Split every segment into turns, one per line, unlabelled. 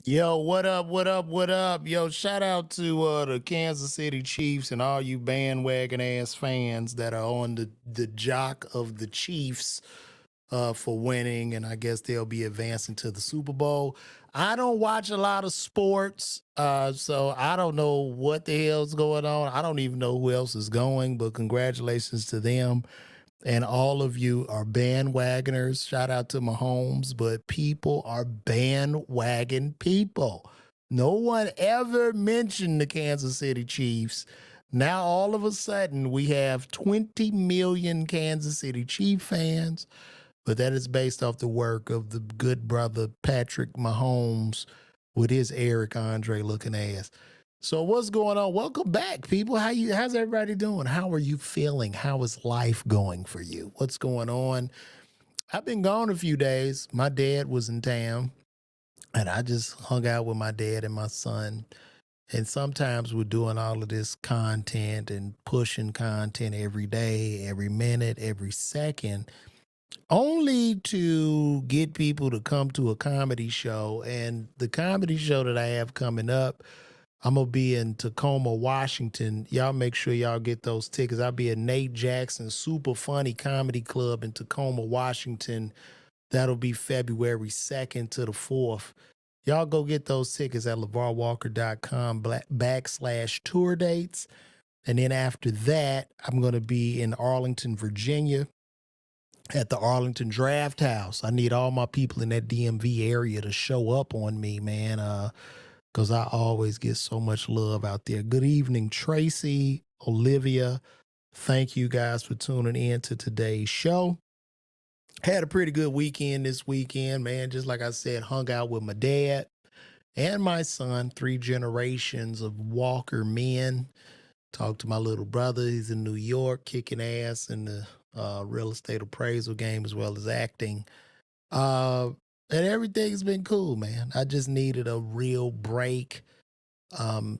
Yo, what up, what up, what up? Yo, shout out to the Kansas City Chiefs and all you bandwagon ass fans that are on the jock of the Chiefs for winning, and I guess they'll be advancing to the Super Bowl. I don't watch a lot of sports, so I don't know what the hell's going on. I don't even know who else is going, but congratulations to them. And all of you are bandwagoners. Shout out to Mahomes, but people are bandwagon people. No one ever mentioned the Kansas City Chiefs. Now, all of a sudden, we have 20 million Kansas City Chief fans, but that is based off the work of the good brother Patrick Mahomes with his Eric Andre looking ass. So what's going on? Welcome back, people. How's everybody doing? How are you feeling? How is life going for you? What's going on? I've been gone a few days. My dad was in town and I just hung out with my dad and my son. And sometimes we're doing all of this content and pushing content every day, every minute, every second, only to get people to come to a comedy show. And the comedy show that I have coming up, I'm gonna be in Tacoma, Washington. Y'all make sure y'all get those tickets. I'll be at Nate Jackson's Super Funny Comedy Club in Tacoma, Washington. That'll be February 2nd to the 4th. Y'all go get those tickets at LeVarWalker.com / tour dates. And then after that, I'm gonna be in Arlington, Virginia at the Arlington Draft House. I need all my people in that DMV area to show up on me, man. Because I always get so much love out there. Good evening, Tracy, Olivia. Thank you guys for tuning in to today's show. Had a pretty good weekend this weekend, man. Just like I said, hung out with my dad and my son, 3 generations of Walker men. Talked to my little brother. He's in New York, kicking ass in the real estate appraisal game as well as acting. Uh, and everything's been cool, man. I just needed a real break.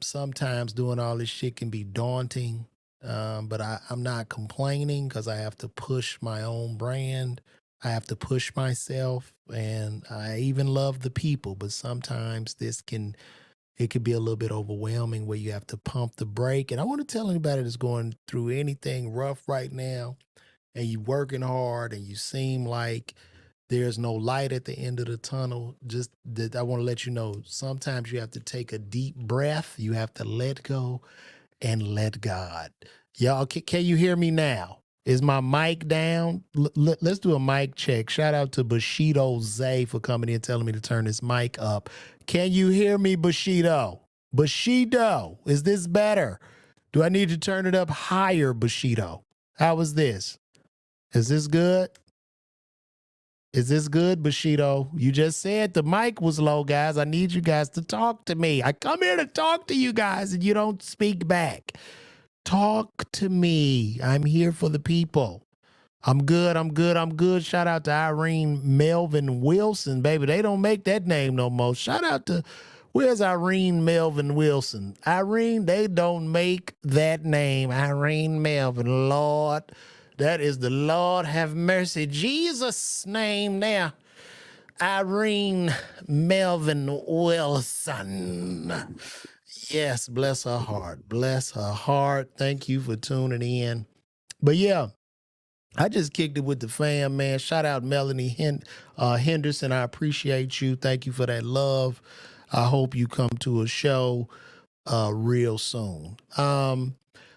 Sometimes doing all this shit can be daunting, but I'm not complaining because I have to push my own brand. I have to push myself, and I even love the people. But sometimes it could be a little bit overwhelming where you have to pump the brake. And I want to tell anybody that's going through anything rough right now, and you working hard, and you seem like there's no light at the end of the tunnel. Just that I want to let you know, sometimes you have to take a deep breath. You have to let go and let God. Y'all, can you hear me now? Is my mic down? Let's do a mic check. Shout out to Bushido Zay for coming in and telling me to turn this mic up. Can you hear me, Bushido? Bushido, is this better? Do I need to turn it up higher, Bushido? How is this? Is this good? Is this good, Bushido? You just said the mic was low, guys. I need you guys to talk to me. I come here to talk to you guys and you don't speak back. Talk to me. I'm here for the people. I'm good. I'm good. I'm good. Shout out to Irene Melvin Wilson, baby. They don't make that name no more. Shout out to, where's Irene Melvin Wilson? Irene, they don't make that name. Irene Melvin, Lord. That is the Lord have mercy. Jesus' name now. Irene Melvin Wilson. Yes, bless her heart. Bless her heart. Thank you for tuning in. But yeah, I just kicked it with the fam, man. Shout out Melanie Henderson. I appreciate you. Thank you for that love. I hope you come to a show real soon.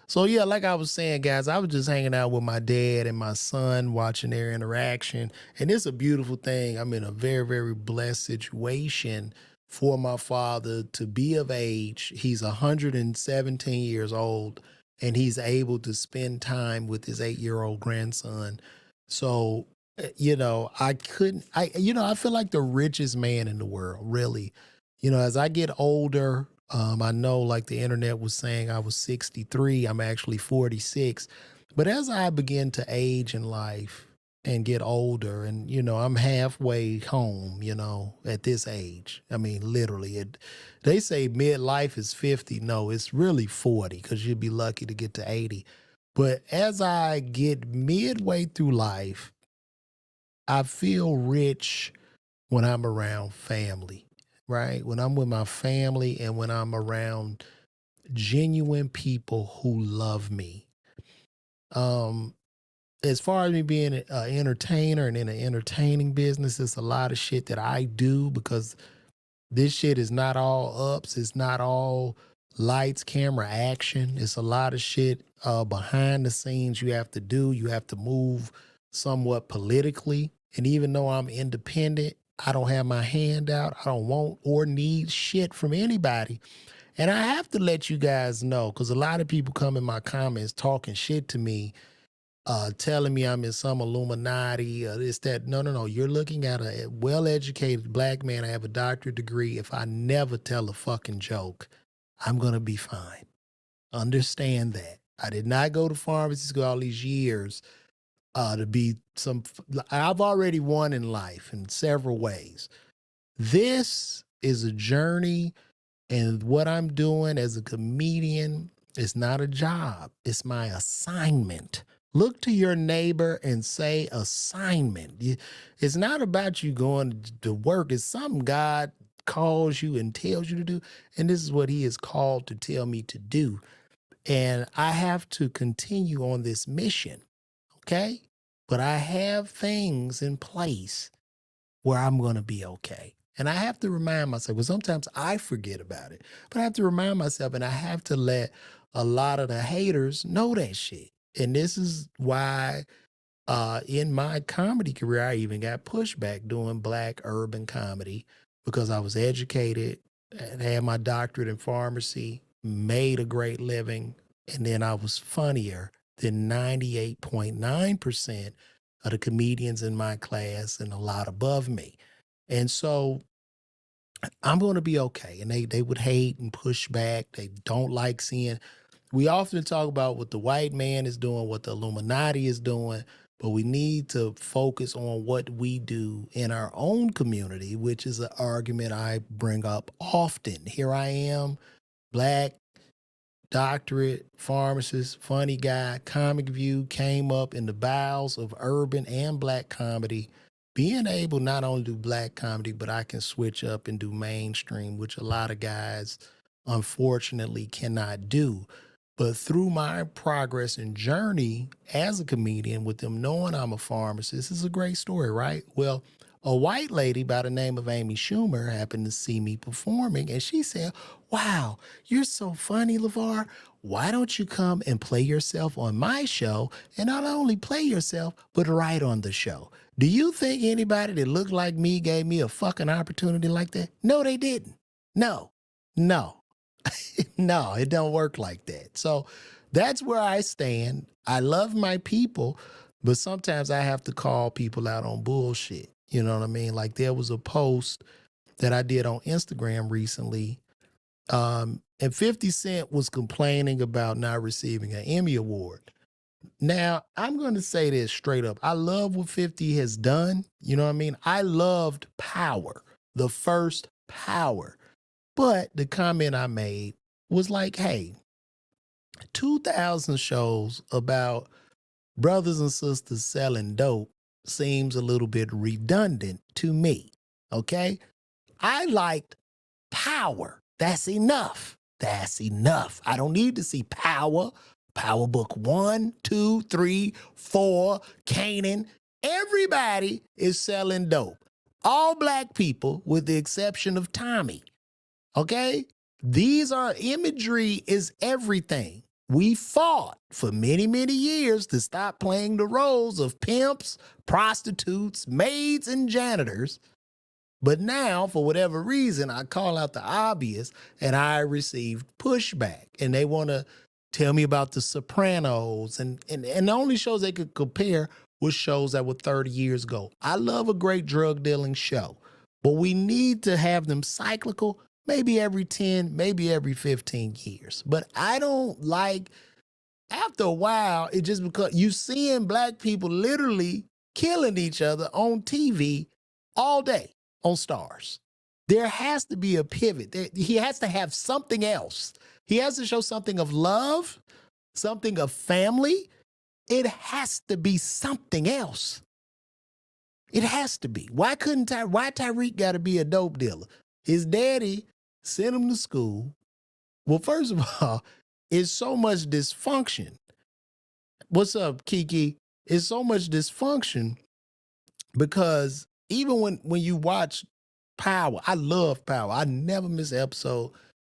So yeah, like I was saying, guys, I was just hanging out with my dad and my son, watching their interaction. And it's a beautiful thing. I'm in a very, very blessed situation for my father to be of age. He's 117 years old and he's able to spend time with his 8-year-old grandson. So, I feel like the richest man in the world, really. As I get older, I know, like the internet was saying, I was 63. I'm actually 46. But as I begin to age in life and get older, and I'm halfway home, at this age. I mean, literally, they say midlife is 50. No, it's really 40 because you'd be lucky to get to 80. But as I get midway through life, I feel rich when I'm around family. right? When I'm with my family and when I'm around genuine people who love me. Um, as far as me being an entertainer and in an entertaining business, it's a lot of shit that I do because this shit is not all ups. It's not all lights, camera, action. It's a lot of shit behind the scenes you have to do. You have to move somewhat politically. And even though I'm independent, I don't have my hand out. I don't want or need shit from anybody. And I have to let you guys know, because a lot of people come in my comments talking shit to me, telling me I'm in some Illuminati, this, that. No, no, no. You're looking at a well-educated black man. I have a doctorate degree. If I never tell a fucking joke, I'm going to be fine. Understand that. I did not go to pharmacy school all these years to be some. I've already won in life in several ways. This is a journey, and what I'm doing as a comedian is not a job. It's my assignment. Look to your neighbor and say assignment. It's not about you going to work. It's something God calls you and tells you to do. And this is what he is called to tell me to do. And I have to continue on this mission. Okay? But I have things in place where I'm going to be okay. And I have to remind myself, well, sometimes I forget about it, but I have to remind myself, and I have to let a lot of the haters know that shit. And this is why in my comedy career, I even got pushback doing black urban comedy because I was educated and had my doctorate in pharmacy, made a great living, and then I was funnier than 98.9% of the comedians in my class and a lot above me. And so I'm going to be okay. And they would hate and push back. They don't like seeing. We often talk about what the white man is doing, what the Illuminati is doing, but we need to focus on what we do in our own community, which is an argument I bring up often. Here I am, black, doctorate, pharmacist, funny guy, comic view, came up in the bowels of urban and black comedy, being able not only to do black comedy, but I can switch up and do mainstream, which a lot of guys unfortunately cannot do. But through my progress and journey as a comedian, with them knowing I'm a pharmacist, it's a great story, right? Well, a white lady by the name of Amy Schumer happened to see me performing, and she said, "Wow, you're so funny, LeVar. Why don't you come and play yourself on my show? And not only play yourself, but write on the show." Do you think anybody that looked like me gave me a fucking opportunity like that? No, they didn't. No, no. No, it don't work like that. So that's where I stand. I love my people, but sometimes I have to call people out on bullshit. You know what I mean? Like there was a post that I did on Instagram recently, and 50 Cent was complaining about not receiving an Emmy Award. Now, I'm going to say this straight up. I love what 50 has done. You know what I mean? I loved Power, the first Power. But the comment I made was like, hey, 2,000 shows about brothers and sisters selling dope seems a little bit redundant to me. Okay? I liked Power. That's enough. That's enough. I don't need to see Power, Power Book 1, 2, 3, 4, Canaan. Everybody is selling dope. All black people, with the exception of Tommy. Okay? These are imagery is everything. We fought for many, many years to stop playing the roles of pimps, prostitutes, maids, and janitors. But now, for whatever reason, I call out the obvious and I received pushback. And they want to tell me about The Sopranos. And the only shows they could compare was shows that were 30 years ago. I love a great drug dealing show, but we need to have them cyclical, maybe every 10, maybe every 15 years. But I don't like, after a while, it just because you seeing black people literally killing each other on TV all day on Stars. There has to be a pivot. He has to have something else. He has to show something of love, something of family. It has to be something else. It has to be. Why Tyreek got to be a dope dealer? His daddy sent him to school. Well, first of all, it's so much dysfunction. What's up, Kiki? It's so much dysfunction because even when you watch Power, I love Power. I never miss an episode.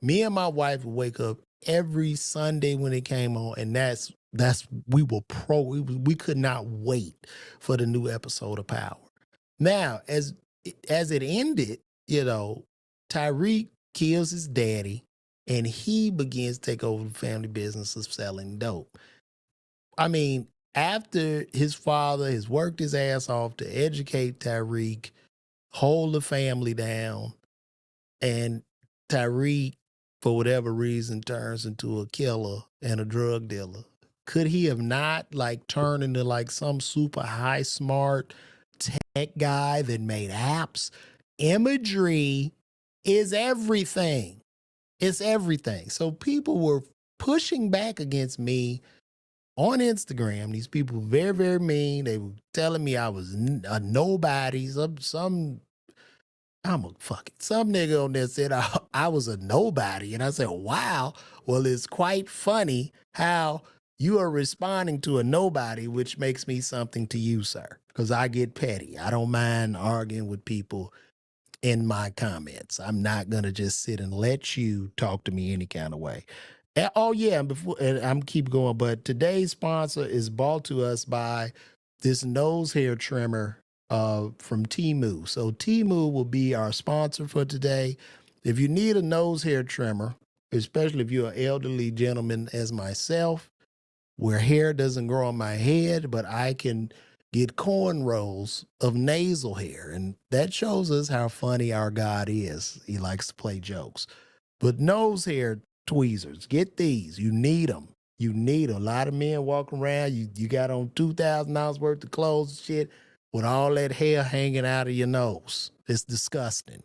Me and my wife would wake up every Sunday when it came on, and that's we were we could not wait for the new episode of Power. Now, as it ended, you know, Tyreek kills his daddy, and he begins to take over the family business of selling dope. I mean, after his father has worked his ass off to educate Tyreek, hold the family down, and Tyreek, for whatever reason, turns into a killer and a drug dealer. Could he have not like turned into like some super high smart tech guy that made apps? Imagery is everything. It's everything. So people were pushing back against me on Instagram. These people were very, very mean. They were telling me I was a nobody. I'm a fuck it. Some nigga on there said I was a nobody. And I said, wow, well, it's quite funny how you are responding to a nobody, which makes me something to you, sir. Because I get petty. I don't mind arguing with people in my comments. I'm not going to just sit and let you talk to me any kind of way. Oh yeah, and I'm keep going, but today's sponsor is brought to us by this nose hair trimmer from Temu. So Temu will be our sponsor for today. If you need a nose hair trimmer, especially if you're an elderly gentleman as myself, where hair doesn't grow on my head, but I can get cornrows of nasal hair. And that shows us how funny our God is. He likes to play jokes. But nose hair tweezers, get these. You need them. You need a lot of men walking around. You got on $2,000 worth of clothes and shit with all that hair hanging out of your nose. It's disgusting.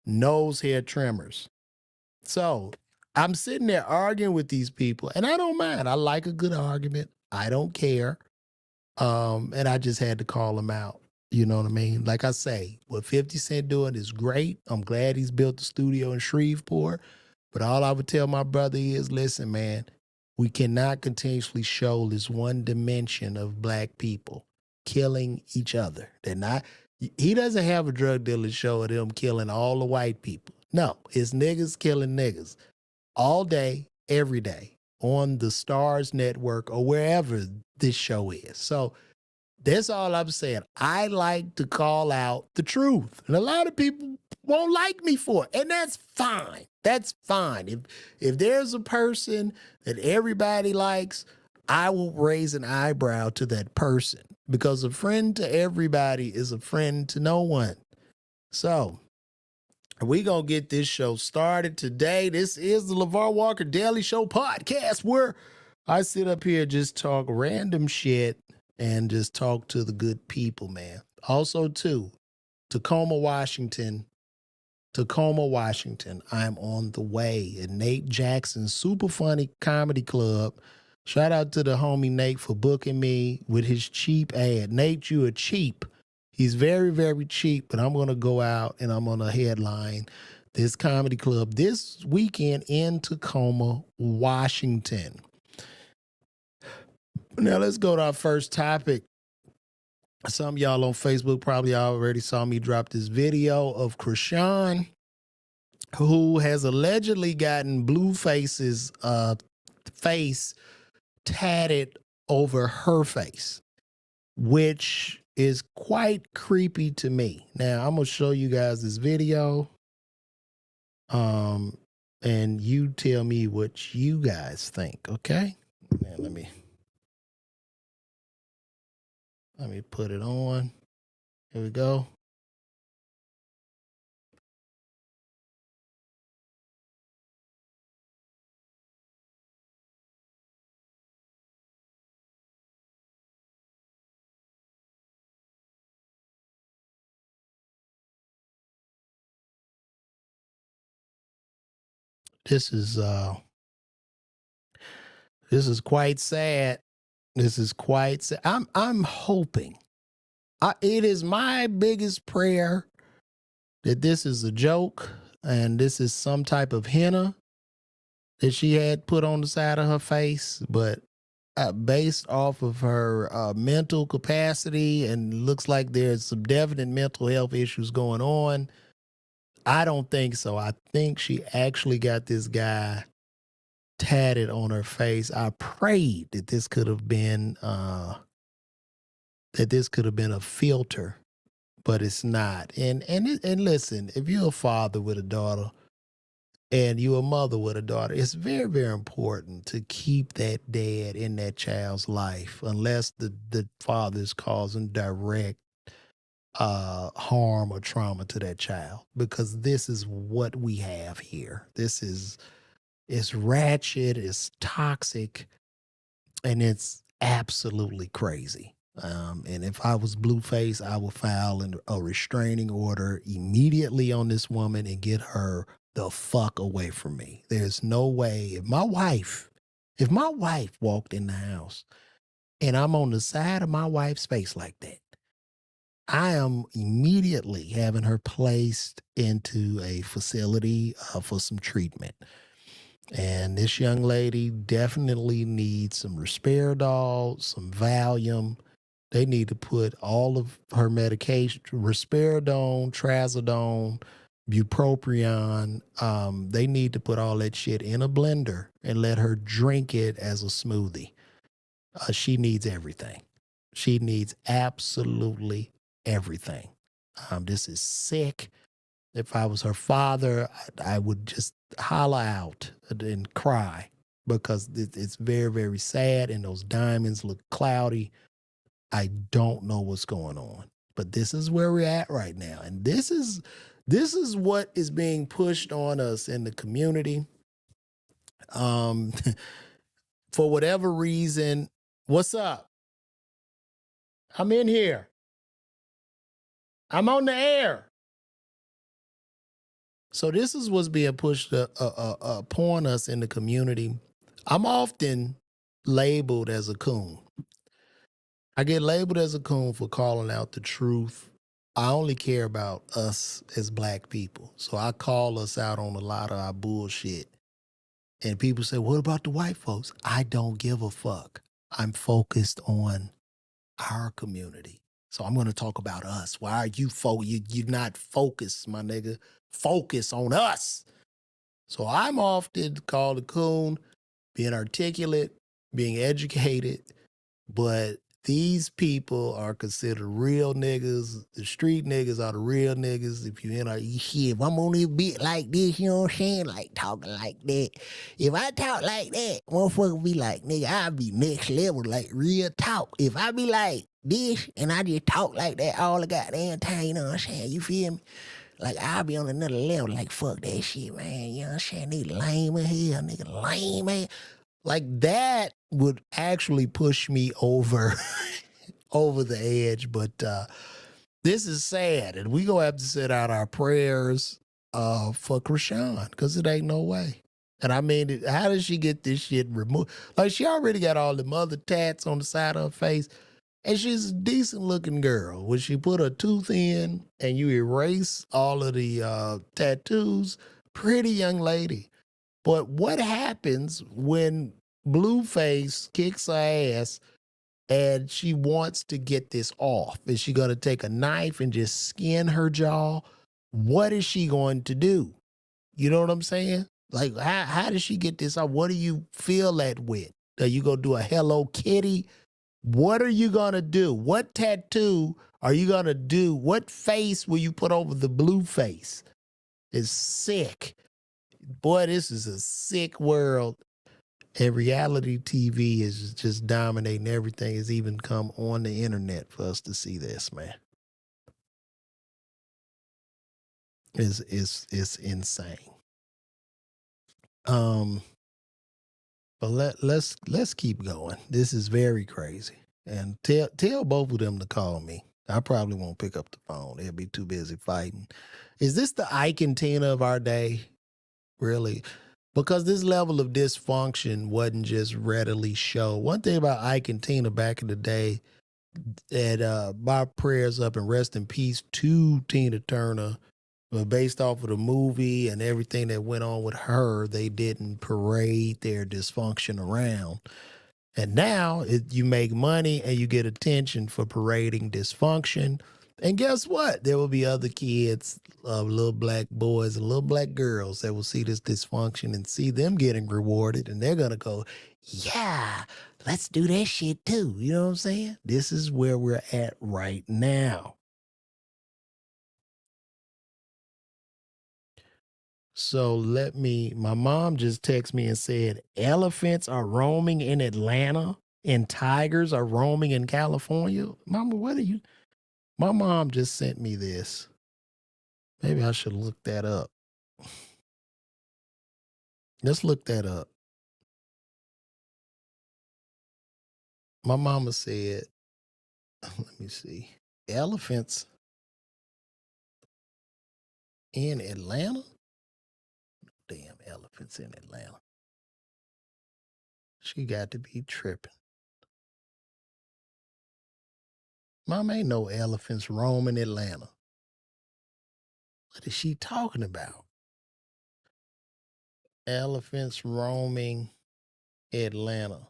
Nose hair trimmers. So I'm sitting there arguing with these people, and I don't mind. I like a good argument. I don't care. And I just had to call him out. You know what I mean? Like I say, what 50 Cent doing is great. I'm glad he's built the studio in Shreveport. But all I would tell my brother is, listen, man, we cannot continuously show this one dimension of black people killing each other. They're not, he doesn't have a drug dealer show of them killing all the white people. No, it's niggas killing niggas all day, every day on the Stars Network or wherever this show is. So that's all I'm saying. I like to call out the truth. And a lot of people won't like me for it. And that's fine. That's fine. If there's a person that everybody likes, I will raise an eyebrow to that person because a friend to everybody is a friend to no one. So we going to get this show started today. This is the LeVar Walker Daily Show podcast where I sit up here, just talk random shit and just talk to the good people, man. Also, too, Tacoma, Washington, I'm on the way at Nate Jackson's Super Funny Comedy Club. Shout out to the homie Nate for booking me with his cheap ad. Nate, you are cheap. He's very, very cheap, but I'm going to go out and I'm going to headline this comedy club this weekend in Tacoma, Washington. Now, let's go to our first topic. Some of y'all on Facebook probably already saw me drop this video of Crisean, who has allegedly gotten Blueface's face tatted over her face, which is quite creepy to me. Now, I'm going to show you guys this video, and you tell me what you guys think, okay? Now, let me put it on. Here we go. This is quite sad. This is quite sad. I'm hoping. It is my biggest prayer that this is a joke and this is some type of henna that she had put on the side of her face, but based off of her mental capacity and looks like there's some definite mental health issues going on. I don't think so. I think she actually got this guy tatted on her face. I prayed that this could have been a filter, but it's not. And listen, if you're a father with a daughter and you're a mother with a daughter, it's very, very important to keep that dad in that child's life unless the father is causing direct harm or trauma to that child, because this is what we have here. It's ratchet, it's toxic, and it's absolutely crazy. And if I was Blueface, I would file a restraining order immediately on this woman and get her the fuck away from me. There's no way. If my wife walked in the house and I'm on the side of my wife's face like that, I am immediately having her placed into a facility for some treatment. And this young lady definitely needs some Risperidol, some Valium. They need to put all of her medication, Risperidone, Trazodone, Bupropion. They need to put all that shit in a blender and let her drink it as a smoothie. She needs everything. She needs absolutely everything. This is sick. If I was her father, I would just holler out and cry because it's very, very sad and those diamonds look cloudy. I don't know what's going on, but this is where we're at right now. And this is what is being pushed on us in the community. For whatever reason, what's up? I'm in here. I'm on the air. So this is what's being pushed upon us in the community. I'm often labeled as a coon. I get labeled as a coon for calling out the truth. I only care about us as black people. So I call us out on a lot of our bullshit. And people say, what about the white folks? I don't give a fuck. I'm focused on our community. So I'm going to talk about us. Why are you you're not focused, my nigga? Focus on us. So I'm often called a coon, being articulate, being educated, but these people are considered real niggas. The street niggas are the real niggas. If you in our shit, if I'm on this bit like this, you know what I'm saying? Like talking like that. If I talk like that, motherfucker be like, nigga, I'll be next level, like real talk. If I be like this and I just talk like that all the goddamn time, you know what I'm saying? You feel me? Like, I'll be on another level, like, fuck that shit, man. You know what I'm saying? Nigga lame in here, nigga lame, man. Like, that would actually push me over over the edge. But this is sad. And we gonna have to set out our prayers for Crisean, because it ain't no way. And I mean, how does she get this shit removed? Like, she already got all the mother tats on the side of her face. And she's a decent looking girl. When she put her tooth in and you erase all of the tattoos, pretty young lady. But what happens when Blueface kicks her ass and she wants to get this off? Is she going to take a knife and just skin her jaw? What is she going to do? You know what I'm saying? Like, how does she get this off? What do you feel that with? Are you going to do a Hello Kitty? What are you going to do? What tattoo are you going to do? What face will you put over the blue face? It's sick. Boy, this is a sick world. And reality TV is just dominating everything. It's even come on the internet for us to see this, man. It's insane. But let's keep going. This is very crazy. And tell both of them to call me. I probably won't pick up the phone. They'll be too busy fighting. Is this the Ike and Tina of our day? Really? Because this level of dysfunction wasn't just readily shown. One thing about Ike and Tina back in the day, and my prayers up and rest in peace to Tina Turner But based off of the movie and everything that went on with her, they didn't parade their dysfunction around. And now you make money and you get attention for parading dysfunction. And guess what? There will be other kids, little black boys and little black girls that will see this dysfunction and see them getting rewarded. And they're going to go, yeah, let's do that shit too. You know what I'm saying? This is where we're at right now. So my mom just texted me and said, elephants are roaming in Atlanta and tigers are roaming in California. Mama, my mom just sent me this. Maybe I should look that up. Let's look that up. My mama said, let me see, elephants in Atlanta? Damn elephants in Atlanta. She got to be tripping. Mom, ain't no elephants roaming Atlanta. What is she talking about? Elephants roaming Atlanta.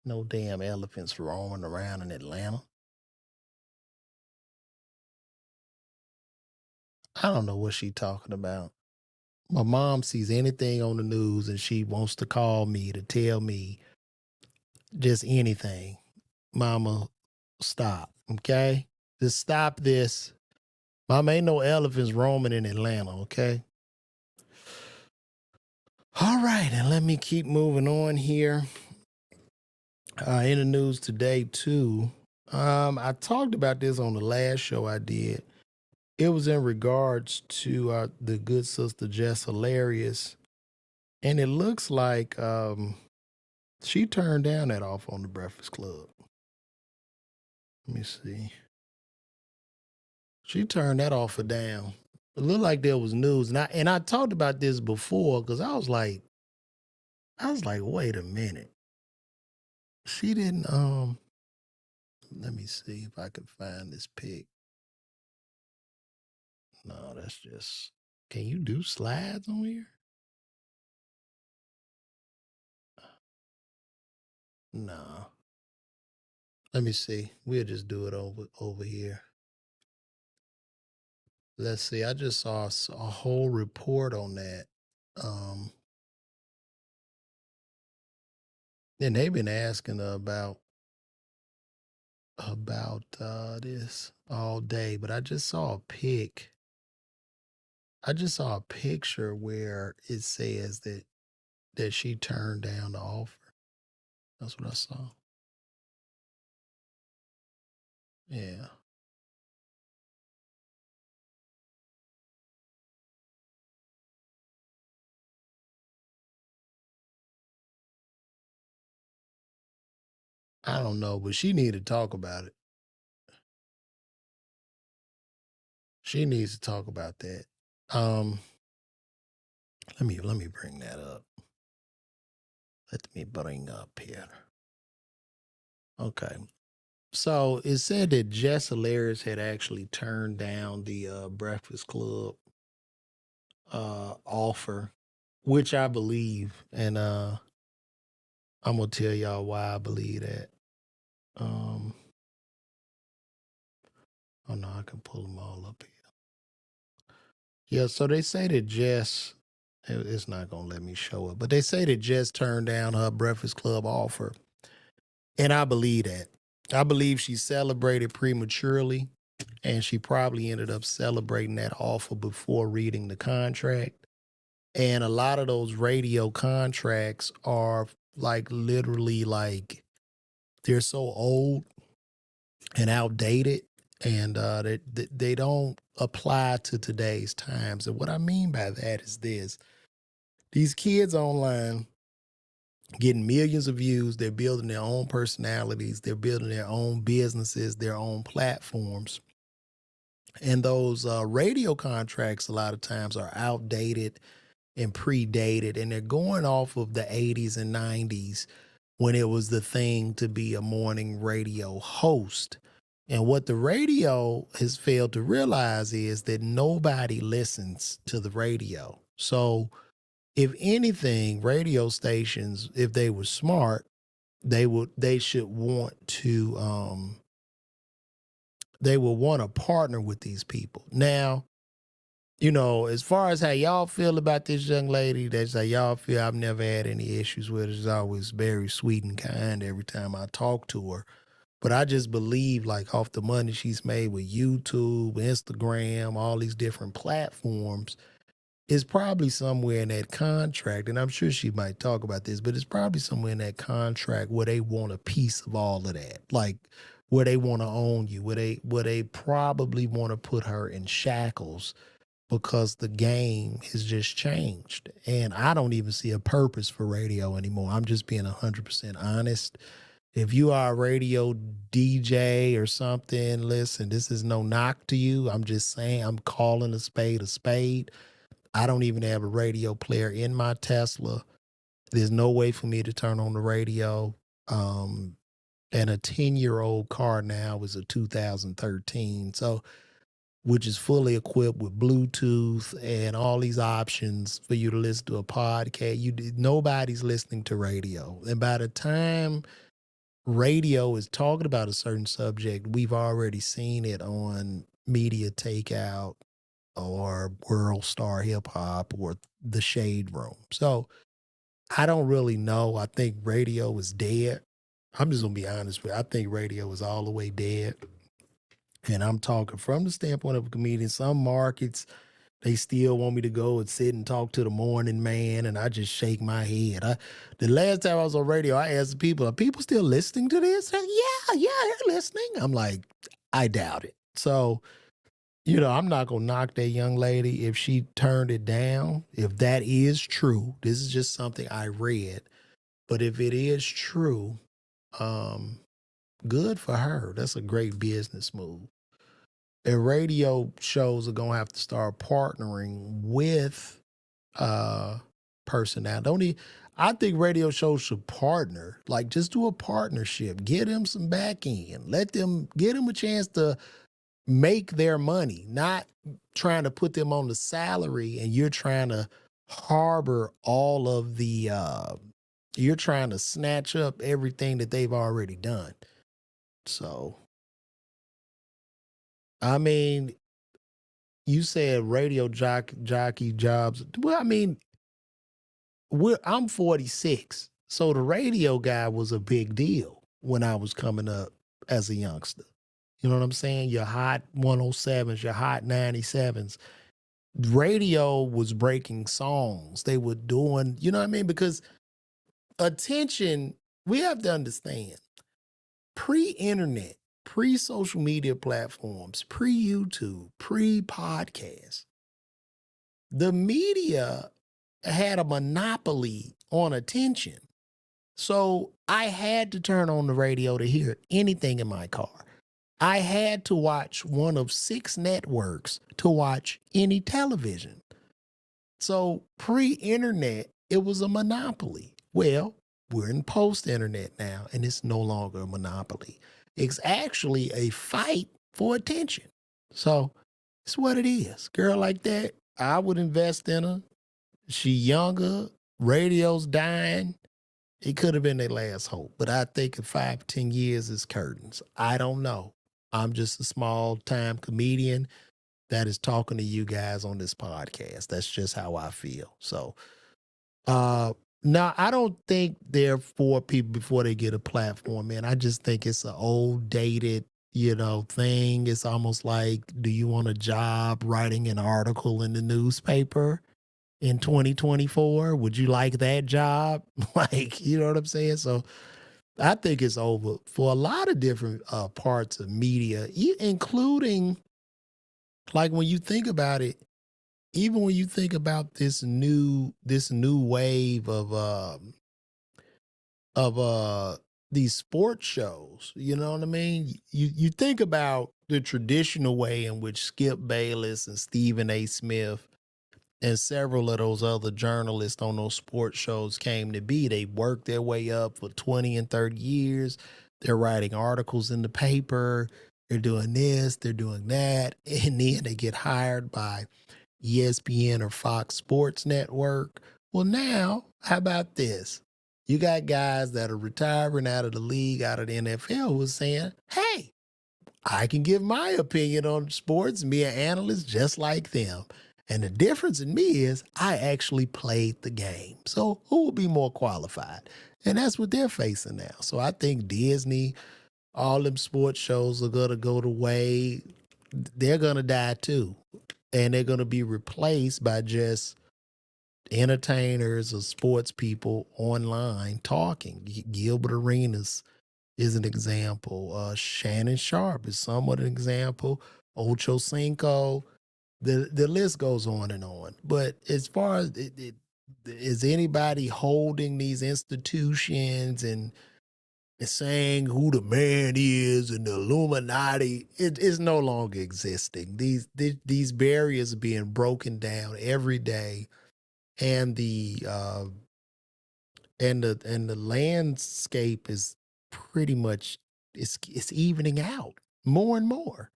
No damn elephants roaming around in Atlanta. I don't know what she talking about. My mom sees anything on the news and she wants to call me to tell me just anything. Mama, stop, okay? Just stop this. Mama, ain't no elephants roaming in Atlanta, okay? All right, and let me keep moving on here. In the news today, too, I talked about this on the last show I did. It was in regards to the good sister Jess Hilarious. And it looks like she turned down that offer on the Breakfast Club. Let me see. She turned that offer down. It looked like there was news. And I talked about this before because I was like, wait a minute. She didn't let me see if I can find this pic. No, that's just, can you do slides on here? No. Let me see. We'll just do it over here. Let's see. I just saw a whole report on that. And they've been asking her about this all day, but I just saw a pic. I just saw a picture where it says that she turned down the offer. That's what I saw. Yeah. I don't know, but she need to talk about it. She needs to talk about that. Let me bring that up. Let me bring up here. Okay. So it said that Jess Hilarious had actually turned down the Breakfast Club offer, which I believe, and I'm gonna tell y'all why I believe that. Um, oh no, I can pull them all up here. Yeah, so they say that Jess, it's not gonna let me show it, but they say that Jess turned down her Breakfast Club offer, and I believe that. I believe she celebrated prematurely, and she probably ended up celebrating that offer before reading the contract. And a lot of those radio contracts are like literally like they're so old and outdated, and they don't apply to today's times. And what I mean by that is this: these kids online getting millions of views, they're building their own personalities, they're building their own businesses, their own platforms. And those radio contracts a lot of times are outdated and predated, and they're going off of the 80s and 90s when it was the thing to be a morning radio host. And what the radio has failed to realize is that nobody listens to the radio. So if anything, radio stations, if they were smart, they should want to they will want to partner with these people. Now, as far as how y'all feel about this young lady, that's how y'all feel. I've never had any issues with her. She's always very sweet and kind every time I talk to her. But I just believe, like, off the money she's made with YouTube, Instagram, all these different platforms, it's probably somewhere in that contract, and I'm sure she might talk about this, but it's probably somewhere in that contract where they want a piece of all of that. Like, where they want to own you, where they probably want to put her in shackles because the game has just changed. And I don't even see a purpose for radio anymore. I'm just being 100% honest. If you are a radio DJ or something, listen, this is no knock to you. I'm just saying, I'm calling a spade a spade. I don't even have a radio player in my Tesla. There's no way for me to turn on the radio. And a 10-year-old car now is a 2013. So, which is fully equipped with Bluetooth and all these options for you to listen to a podcast. Nobody's listening to radio. And by the time radio is talking about a certain subject, we've already seen it on Media Takeout or World Star Hip Hop or The Shade Room. So I don't really know. I think radio is dead. I'm just going to be honest with you. I think radio is all the way dead. And I'm talking from the standpoint of a comedian. Some markets, they still want me to go and sit and talk to the morning man, and I just shake my head. The last time I was on radio, I asked the people, are people still listening to this? And yeah, they're listening. I'm like, I doubt it. So, I'm not going to knock that young lady if she turned it down. If that is true, this is just something I read. But if it is true, good for her. That's a great business move. And radio shows are going to have to start partnering with personality. I think radio shows should partner. Like, just do a partnership. Get them some back end. Get them a chance to make their money, not trying to put them on the salary and you're trying to harbor all of the you're trying to snatch up everything that they've already done. So, I mean, you said radio jockey jobs. Well, I mean, I'm 46. So the radio guy was a big deal when I was coming up as a youngster. You know what I'm saying? Your hot 107s, your hot 97s. Radio was breaking songs. They were doing, you know what I mean? Because attention, we have to understand, pre-internet, pre-social media platforms, pre-YouTube, pre-podcast, the media had a monopoly on attention. So I had to turn on the radio to hear anything in my car. I had to watch one of 6 networks to watch any television. So pre-internet, it was a monopoly. Well, we're in post-internet now, and it's no longer a monopoly. It's actually a fight for attention. So it's what it is. Girl like that, I would invest in her. She younger, radio's dying. It could have been their last hope. But I think in 5, 10 years, it's curtains. I don't know. I'm just a small-time comedian that is talking to you guys on this podcast. That's just how I feel. So, now I don't think they're for people before they get a platform, man. I just think it's an old, dated, thing. It's almost like, do you want a job writing an article in the newspaper in 2024? Would you like that job? Like, you know what I'm saying? So I think it's over for a lot of different parts of media, including, like, when you think about it, even when you think about this new wave of these sports shows, you know what I mean? You think about the traditional way in which Skip Bayless and Stephen A. Smith and several of those other journalists on those sports shows came to be. They worked their way up for 20 and 30 years. They're writing articles in the paper. they're doing this, they're doing that, and then they get hired by ESPN or Fox Sports Network. Well, now, how about this? You got guys that are retiring out of the league, out of the NFL, who are saying, hey, I can give my opinion on sports and be an analyst just like them. And the difference in me is I actually played the game. So who will be more qualified? And that's what they're facing now. So I think Disney, all them sports shows are going to go the way, they're going to die too. And they're going to be replaced by just entertainers or sports people online talking. Gilbert Arenas is an example. Shannon Sharp is somewhat an example. Ocho Cinco. The list goes on and on. But as far as is anybody holding these institutions and saying who the man is and the Illuminati, it is no longer existing. These barriers are being broken down every day, and the landscape is pretty much it's evening out more and more.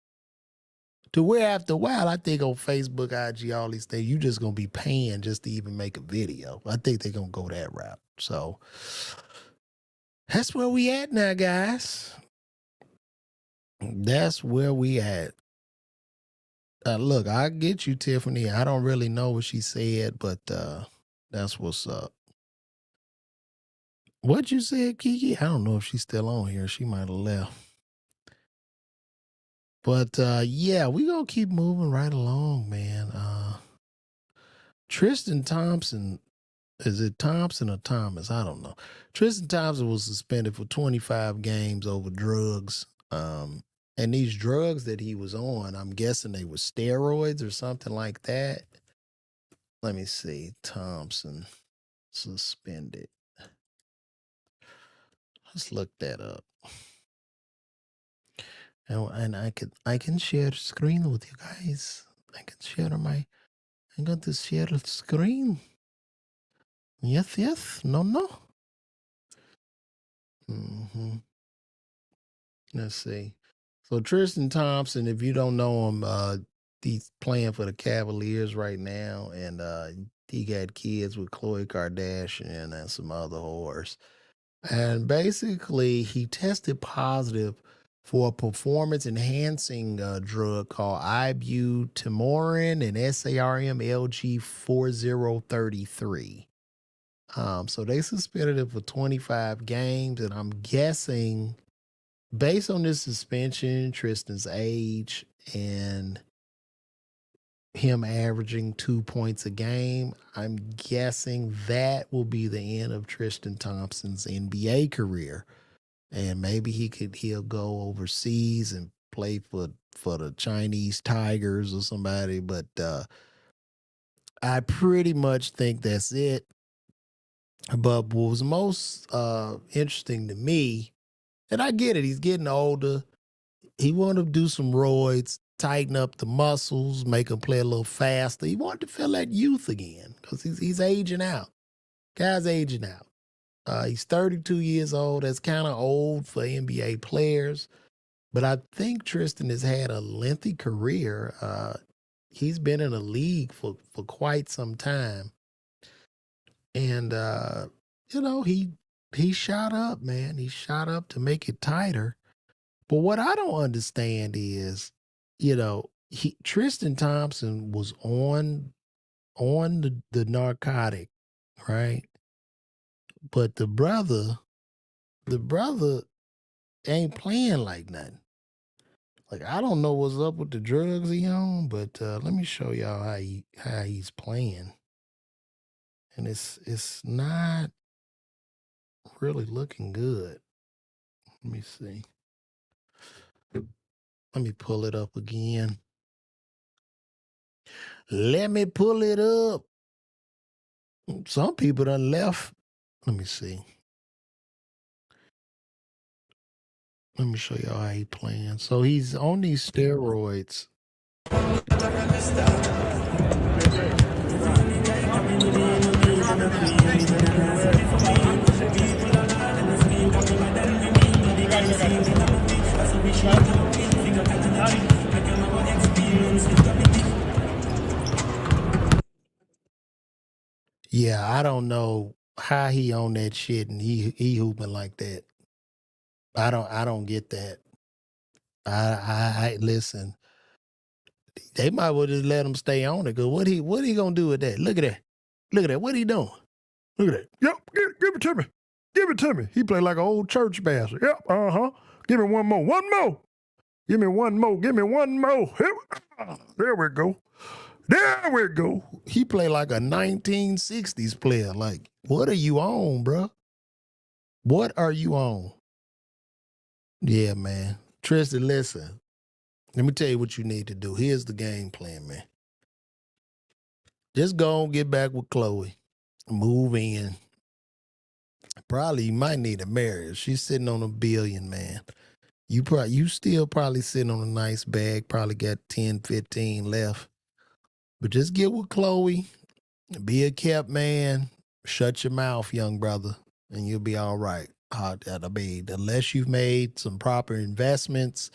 To where after a while, I think on Facebook, IG, all these things, you just gonna be paying just to even make a video. I think they're gonna go that route. So that's where we at now, guys. That's where we at. Look, I get you, Tiffany. I don't really know what she said, but that's what's up. What you said, Kiki? I don't know if she's still on here. She might have left. But yeah, we gonna keep moving right along, man. Tristan Thompson, is it Thompson or Thomas? I don't know. Tristan Thompson was suspended for 25 games over drugs. And these drugs that he was on, I'm guessing they were steroids or something like that. Let me see. Thompson suspended. Let's look that up. And I can share screen with you guys. I'm going to share the screen. Yes. No. Let's see. So Tristan Thompson, if you don't know him, he's playing for the Cavaliers right now, and he got kids with Khloe Kardashian and some other whores. And basically, he tested positive for a performance-enhancing drug called ibutamoren and SARM-LG 4033. So they suspended him for 25 games, and I'm guessing, based on this suspension, Tristan's age, and him averaging 2 points a game, I'm guessing that will be the end of Tristan Thompson's NBA career. And maybe he'll go overseas and play for the Chinese Tigers or somebody. But I pretty much think that's it. But what was most interesting to me, and I get it, he's getting older. He wanted to do some roids, tighten up the muscles, make him play a little faster. He wanted to feel that youth again because he's aging out. Guy's aging out. He's 32 years old. That's kind of old for NBA players. But I think Tristan has had a lengthy career. He's been in the league for quite some time. And, he shot up, man. He shot up to make it tighter. But what I don't understand is, Tristan Thompson was on the narcotic, right? But the brother ain't playing like nothing. Like, I don't know what's up with the drugs he on, but let me show y'all how he's playing. And it's not really looking good. Let me see. Let me pull it up again. Let me pull it up. Some people done left. Let me see. Let me show y'all how he playing. So he's on these steroids. Yeah, I don't know how he on that shit and he hooping like that. I don't get that. I listen. They might well just let him stay on it. Cause what he gonna do with that? Look at that. Look at that. What he doing? Look at that. Yep, give it to me. Give it to me. He play like an old church bastard. Yep, uh-huh. Give me one more. One more. Give me one more. Give me one more. There we go. There we go. He play like a 1960s player. Like, what are you on, bro? What are you on? Yeah, man. Tristan, listen. Let me tell you what you need to do. Here's the game plan, man. Just go and get back with Chloe. Move in. Probably you might need to marry her. She's sitting on $1 billion, man. You still probably sitting on a nice bag, probably got 10, 15 left. But just get with Chloe, be a kept man, shut your mouth, young brother, and you'll be all right. I mean, unless you've made some proper investments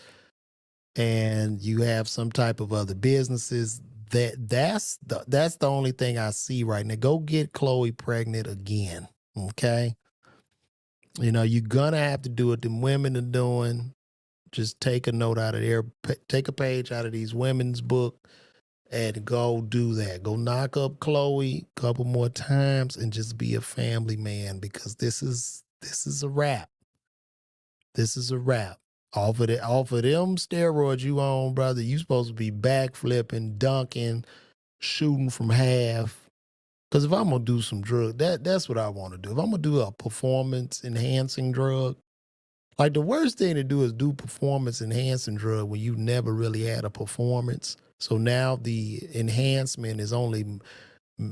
and you have some type of other businesses, that's the only thing I see right now. Go get Chloe pregnant again. Okay. You're gonna have to do what them women are doing. Just take a note out of there, take a page out of these women's book and go do that. Go knock up Chloe a couple more times and just be a family man because this is a wrap. This is a wrap. Off of them steroids you on, brother, you supposed to be backflipping, dunking, shooting from half. Because if I'm gonna do some drug, that's what I want to do. If I'm gonna do a performance enhancing drug, like the worst thing to do is do performance enhancing drug when you never really had a performance. So now the enhancement is only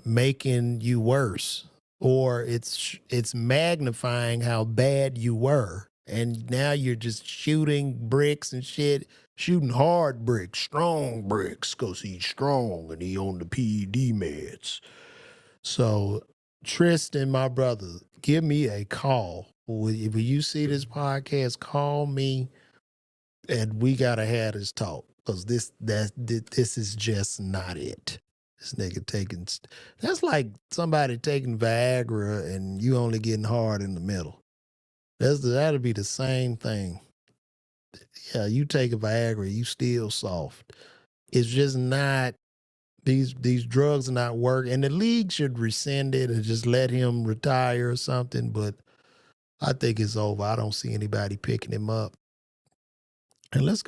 making you worse, or it's magnifying how bad you were, and now you're just shooting bricks and shit, shooting hard bricks, strong bricks, cause he's strong and he on the PED meds. So, Tristan, my brother, give me a call. When you see this podcast, call me and we gotta have this talk. Cause this is just not it. This nigga that's like somebody taking Viagra and you only getting hard in the middle. That'll be the same thing. Yeah, you take a Viagra, you still soft. It's just not these drugs are not working. And the league should rescind it and just let him retire or something. But I think it's over. I don't see anybody picking him up. And let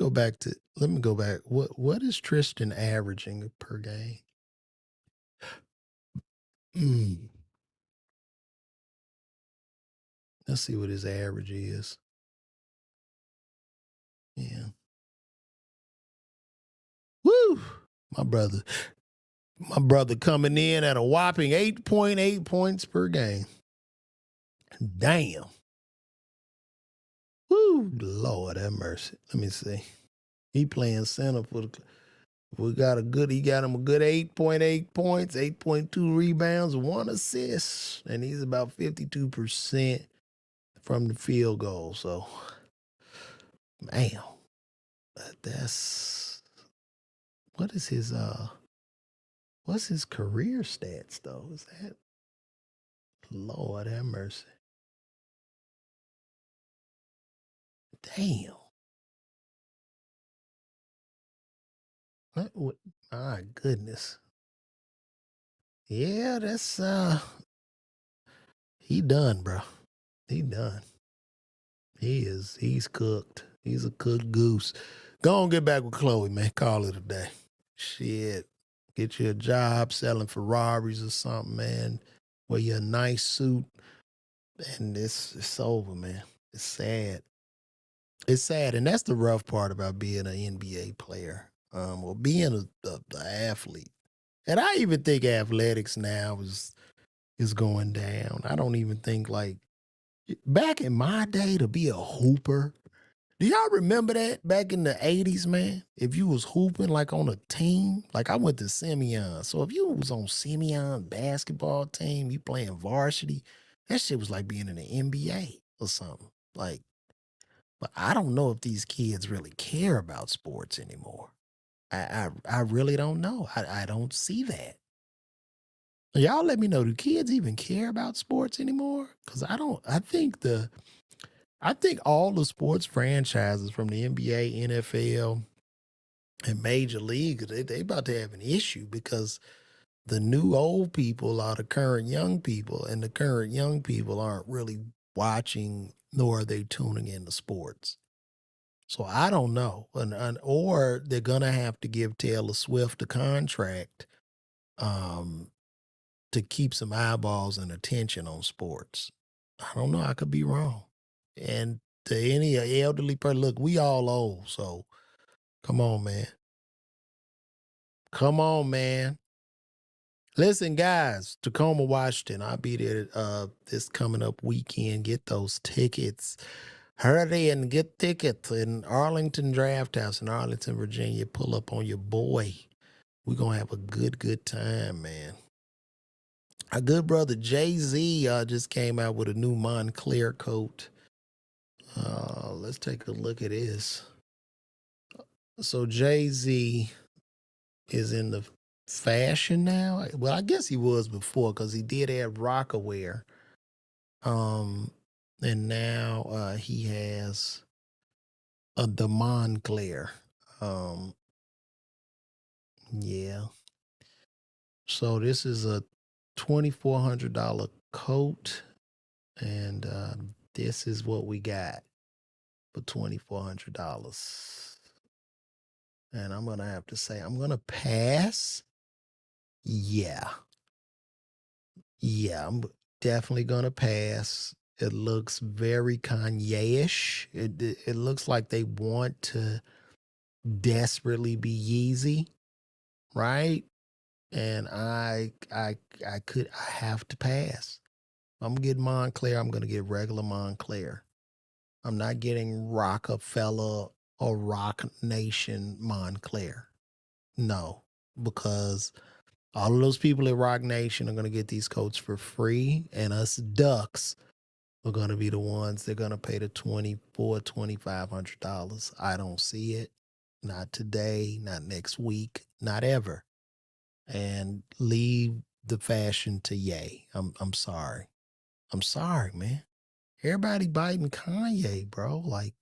me go back. What is Tristan averaging per game? Mm, let's see what his average is. Yeah. Woo! My brother. My brother coming in at a whopping 8.8 points per game. Damn. Woo! Lord have mercy. Let me see. He playing center for the he got him a good 8.8 points, 8.2 rebounds, 1 assist, and he's about 52% from the field goal. So, man, that's what is his what's his career stats though? Is that Lord have mercy? Damn. What, my goodness. Yeah, that's he done, bro. He done. He's cooked. He's a cooked goose. Go on, get back with Chloe, man. Call it a day. Shit. Get you a job selling Ferraris or something, man. Wear you a nice suit. And it's over, man. It's sad. It's sad. And that's the rough part about being an NBA player. Or being a athlete. And I even think athletics now is going down. I don't even think like back in my day to be a hooper. Do y'all remember that back in the 80s, man? If you was hooping like on a team, like I went to Simeon. So if you was on Simeon basketball team, you playing varsity, that shit was like being in the NBA or something. Like, but I don't know if these kids really care about sports anymore. I really don't know. I don't see that. Y'all let me know, do kids even care about sports anymore? Because I don't. I think all the sports franchises from the NBA, NFL, and Major League, they about to have an issue because the new old people are the current young people, and the current young people aren't really watching nor are they tuning into sports. So I don't know, or they're gonna have to give Taylor Swift a contract um, to keep some eyeballs and attention on sports. I don't know. I could be wrong. And to any elderly person, look, we all old, so come on, man. Come on, man. Listen, guys, Tacoma, Washington. I'll be there this coming up weekend. Get those tickets. Hurry and get tickets in Arlington Draft House in Arlington, Virginia. Pull up on your boy. We're gonna have a good time, man. Our good brother Jay-Z just came out with a new Moncler coat. Let's take a look at this. So Jay-Z is in the fashion now. Well, I guess he was before because he did have Rockaware. And now he has the Moncler. Um, yeah. So this is a $2,400 coat, and this is what we got for $2,400. And I'm gonna have to say I'm gonna pass. Yeah, yeah, I'm definitely gonna pass. It looks very Kanye-ish. It looks like they want to desperately be Yeezy, right? And I have to pass. I'm getting Moncler. I'm gonna get regular Moncler. I'm not getting Rockefeller or Rock Nation Moncler. No, because all of those people at Rock Nation are gonna get these coats for free, and us ducks are gonna be the ones they're gonna pay the $2,500. I don't see it. Not today, not next week, not ever. And leave the fashion to Ye. I'm sorry. I'm sorry, man. Everybody biting Kanye, bro. Like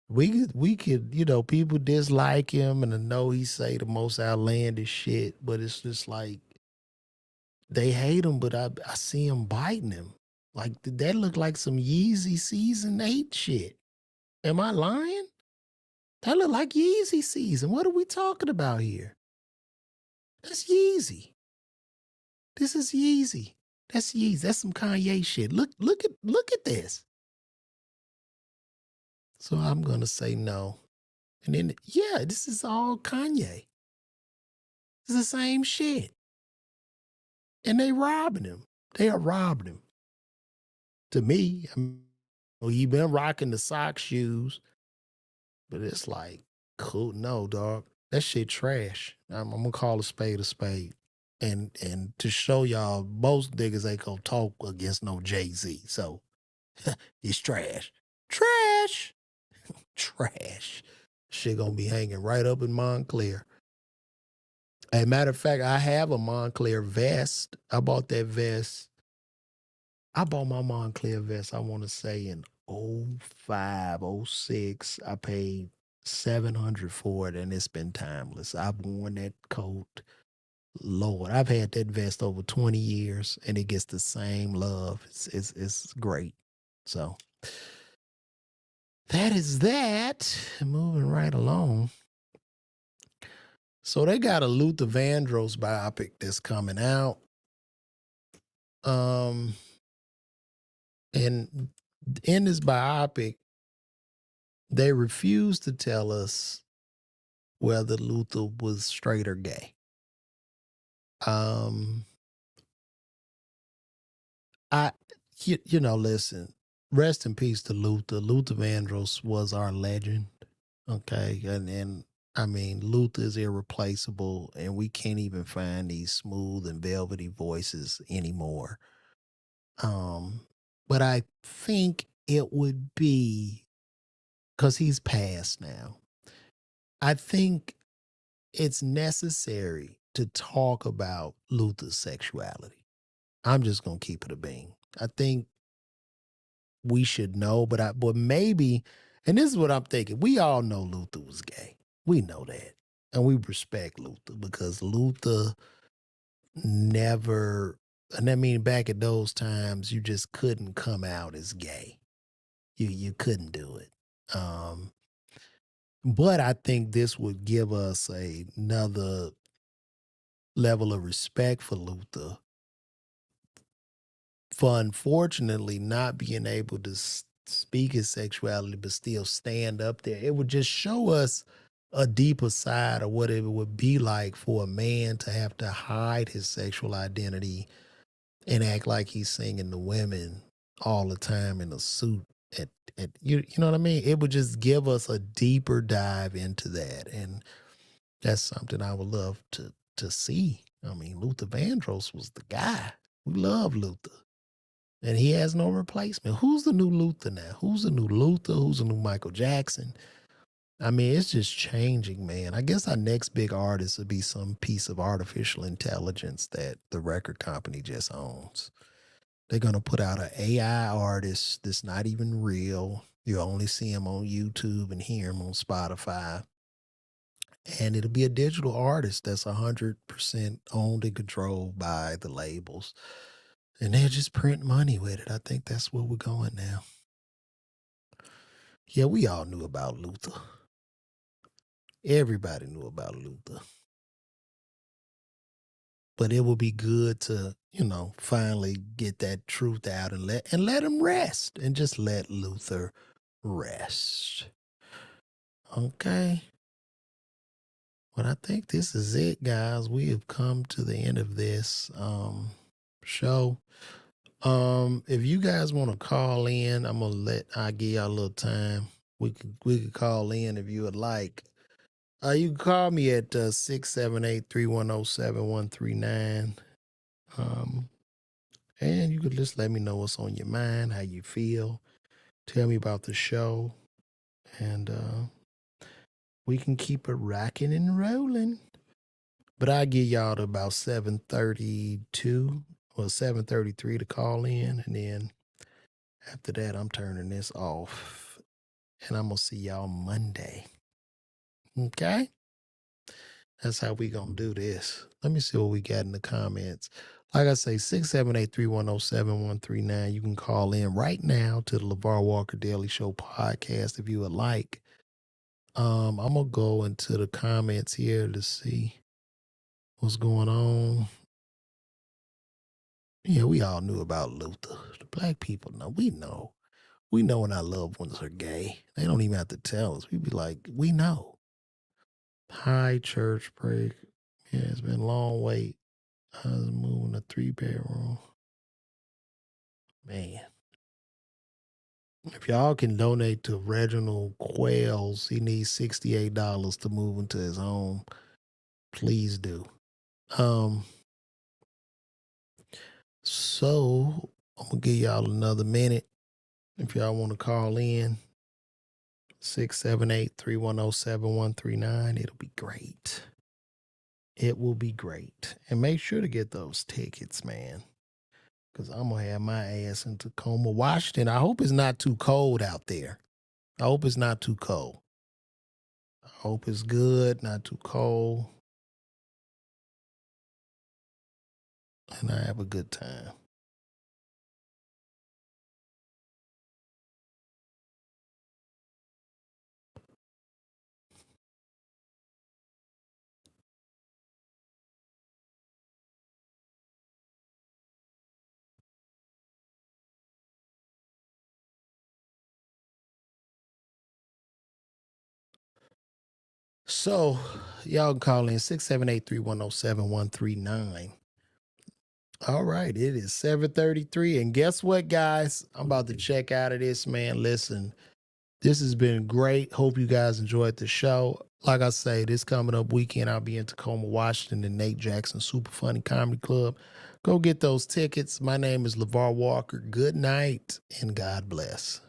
we could, people dislike him and I know he say the most outlandish shit, but it's just like they hate him, but I see him biting him. Like that look like some Yeezy season 8 shit. Am I lying? That look like Yeezy season. What are we talking about here? That's Yeezy. This is Yeezy. That's Yeezy. That's some Kanye shit. Look at this. So I'm gonna say no. And then yeah, this is all Kanye. It's the same shit. And they robbing him. They are robbing him. To me, I mean, well, he been rocking the sock shoes, but it's like, cool. No, dog. That shit trash. I'm gonna call a spade a spade. And to show y'all, most niggas ain't gonna talk against no Jay-Z. So it's trash. Trash. Trash. Shit gonna be hanging right up in Moncler. As a matter of fact, I have a Moncler vest. I bought that vest. I bought my Moncler vest, I want to say in '05, '06. I paid 700 for it and it's been timeless. I've worn that coat. Lord, I've had that vest over 20 years and it gets the same love. It's great. So that is that. Moving right along. So they got a Luther Vandross biopic that's coming out. Um, and in this biopic, they refuse to tell us whether Luther was straight or gay. Um, I, listen, rest in peace to Luther. Luther Vandross was our legend. Okay. And I mean, Luther is irreplaceable and we can't even find these smooth and velvety voices anymore. But I think it would be because he's passed now. I think it's necessary to talk about Luther's sexuality. I'm just gonna keep it a bean. I think we should know, but maybe, and this is what I'm thinking. We all know Luther was gay. We know that. And we respect Luther because Luther never, and I mean back at those times, you just couldn't come out as gay. You couldn't do it. But I think this would give us another level of respect for Luther for unfortunately not being able to speak his sexuality but still stand up there. It would just show us a deeper side of what it would be like for a man to have to hide his sexual identity and act like he's singing to women all the time in a suit. You know what I mean? It would just give us a deeper dive into that, and that's something I would love to see. I mean, Luther Vandross was the guy. We love Luther. And he has no replacement. Who's the new Luther now? Who's the new Luther? Who's the new Michael Jackson? I mean, it's just changing, man. I guess our next big artist would be some piece of artificial intelligence that the record company just owns. They're going to put out an AI artist that's not even real. You only see him on YouTube and hear him on Spotify. And it'll be a digital artist that's 100% owned and controlled by the labels. And they'll just print money with it. I think that's where we're going now. Yeah, we all knew about Luther. Everybody knew about Luther. But it would be good to, finally get that truth out and let him rest. And just let Luther rest. Okay. But I think this is it, guys. We have come to the end of this show. If you guys want to call in, I'll give y'all a little time. We could call in if you would like. You can call me at 678-310-7139. And you could just let me know what's on your mind, how you feel. Tell me about the show. And we can keep it rocking and rolling. But I'll give y'all to about 7:32 or 7:33 to call in. And then after that, I'm turning this off. And I'm going to see y'all Monday. Okay? That's how we going to do this. Let me see what we got in the comments. Like I say, 678-310-7139. You can call in right now to the LeVar Walker Daily Show podcast if you would like. I'm going to go into the comments here to see what's going on. Yeah, we all knew about Luther. The black people know. We know. We know when our loved ones are gay. They don't even have to tell us. We be like, we know. High church break. Yeah, it's been a long wait. I was moving a 3-bedroom. Man. If y'all can donate to Reginald Quails, he needs $68 to move into his home. Please do. So I'm gonna give y'all another minute. If y'all want to call in, 678-310-7139. It'll be great. It will be great. And make sure to get those tickets, man. Because I'm going to have my ass in Tacoma, Washington. I hope it's not too cold out there. I hope it's not too cold. I hope it's good, not too cold. And I have a good time. So, y'all can call in 678-310-7139. All right, it is 7:33. And guess what, guys? I'm about to check out of this, man. Listen, this has been great. Hope you guys enjoyed the show. Like I say, this coming up weekend, I'll be in Tacoma, Washington, the Nate Jackson Super Funny Comedy Club. Go get those tickets. My name is LeVar Walker. Good night and God bless.